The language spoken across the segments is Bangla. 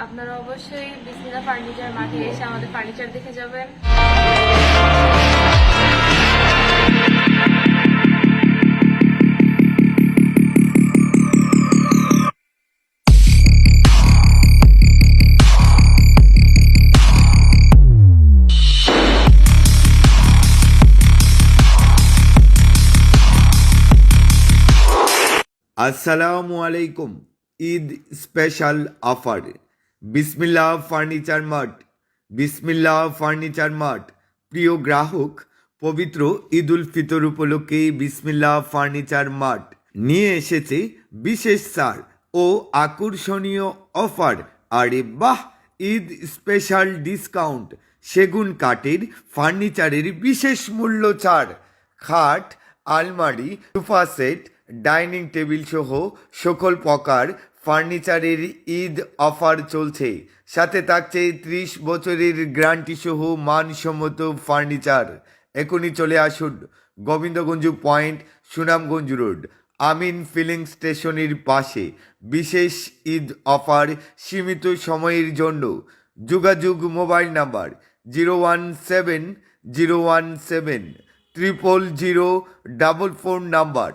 আপনারা অবশ্যই বিসমিল্লাহ ফার্নিচার মাঠে এসে আমাদের ফার্নিচার দেখে যাবেন। আসসালামু আলাইকুম। ঈদ স্পেশাল অফার বিসমিল্লাহ ফার্নিচার মার্ট। বিসমিল্লাহ ফার্নিচার মার্ট প্রিয় গ্রাহক, পবিত্র ঈদ উল ফিতর উপলক্ষে বিসমিল্লাহ ফার্নিচার মার্ট নিয়ে এসেছে বিশেষ ছাড় ও আকর্ষণীয় অফার। আরে বাহ, ঈদ স্পেশাল ডিসকাউন্ট। সেগুন কাঠের ফার্নিচারের বিশেষ মূল্য ছাড়। খাট, আলমারি, সোফা সেট, ডাইনিং টেবিল সহ সকল প্রকার ফার্নিচারের ঈদ অফার চলছে। সাথে থাকছে 30 বছরের গ্যারান্টি সহ মানসম্মত ফার্নিচার। এখনই চলে আসুন গোবিন্দগঞ্জ পয়েন্ট, সুনামগঞ্জ রোড, আমিন ফিলিং স্টেশনের পাশে। বিশেষ ঈদ অফার সীমিত সময়ের জন্য। যোগাযোগ মোবাইল নাম্বার 01701700044 নাম্বার।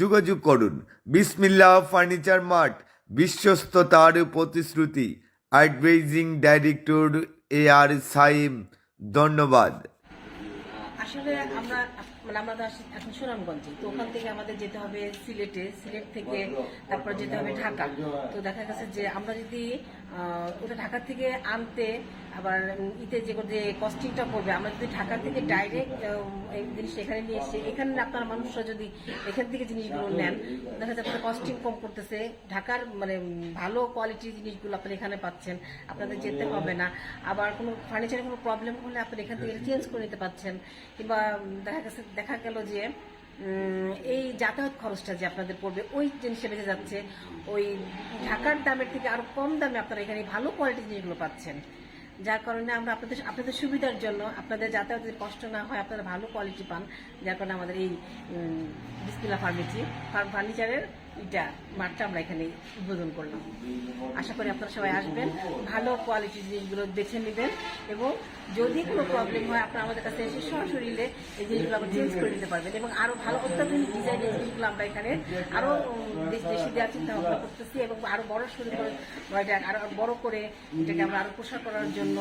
যোগাযোগ করুন। বিসমিল্লাহ ফার্নিচার মার্ট, বিশ্বস্ততার প্রতিশ্রুতি। Advising director AR Saim. ধন্যবাদ। আসলে আমরা এখন সুনামগঞ্জে, তো ওখান থেকে আমাদের যেতে হবে সিলেট থেকে তারপর যেতে হবে ঢাকা। তো দেখা গেছে যে আমরা যদি ওটা ঢাকা থেকে আনতে আবার যে কস্টিংটা পড়বে, আমরা যদি ঢাকা থেকে ডাইরেক্ট এই জিনিসটা এখানে নিয়ে এসে এখানে আপনার মানুষরা যদি এখান থেকে জিনিসগুলো নেন, দেখা যাচ্ছে কস্টিং কম করতেছে। ঢাকার ভালো কোয়ালিটির জিনিসগুলো আপনারা এখানে পাচ্ছেন, আপনাদের যেতে হবে না। আবার কোনো ফার্নিচারের কোনো প্রবলেম হলে আপনারা এখান থেকে চেঞ্জ করে নিতে পারছেন। কিংবা দেখা গেল যে এই যাতায়াত খরচটা যে আপনাদের পড়বে, ওই জিনিসটা বেঁচে যাচ্ছে। ওই ঢাকার দামের থেকে আরো কম দামে আপনারা এখানে ভালো কোয়ালিটির জিনিসগুলো পাচ্ছেন। যার কারণে আমরা আপনাদের সুবিধার জন্য, আপনাদের যাতায়াতের কষ্ট না হয়, আপনারা ভালো কোয়ালিটি পান। যার কারণে আমাদের এই বিসমিল্লাহ ফার্নিচারের মাঠটা আমরা এখানে উদ্বোধন করলাম। আশা করি আপনারা সবাই আসবেন, ভালো কোয়ালিটির জিনিসগুলো বেছে নেবেন, এবং যদি কোনো প্রবলেম হয় আপনারা আমাদের কাছে এসে সরাসরি এই জিনিসগুলো আমরা চেঞ্জ করে নিতে পারবেন। এবং আরো ভালো অত্যাধুনিক ডিজাইনের জিনিসগুলো আমরা এখানে আরো বেশি দেওয়ার চিন্তা ভাবনা করতেছি, এবং আরো বড় শুরু করে আরো বড় করে এটাকে আমরা আরো প্রসার করার জন্য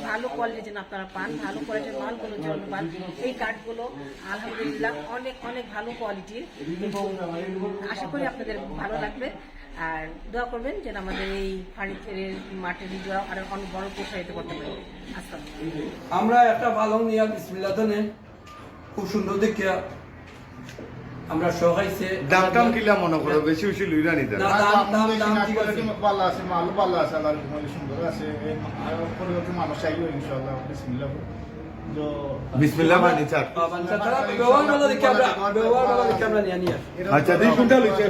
ভালো কোয়ালিটির জন্য আপনারা পান, ভালো কোয়ালিটির মালগুলোর জন্য পান। এই কাঠগুলো আলহামদুলিল্লাহ অনেক অনেক ভালো কোয়ালিটির, এবং আশা করি আপনাদের ভালো লাগবে। আর দোয়া করবেন যেন আমাদের এই ফার্নিচারের মাঠের ভিডিও আর অনেক বড় প্রসারিত করতে পারি। আমরা একটা পালং নিয়ে বিসমিল্লাহ দেন, খুব সুন্দর দেখে আমরা সহাইছে। দাম কিলা মনে করো, বেশি বেশি লইরা নিতে না, দাম ঠিক আছে, ভালো আছে, মাল ভালো আছে, আল্লাহর রহমতে সুন্দর আছে। আর পরিবর্তন মানুষ আইও ইনশাআল্লাহ। বিসমিল্লাহ বিসমিল্লাহ ফার্নিচার। ব্যবহার ভালো দেখে আমরা নিয়ে আচ্ছা, 2 কুইন্টাল হইছে।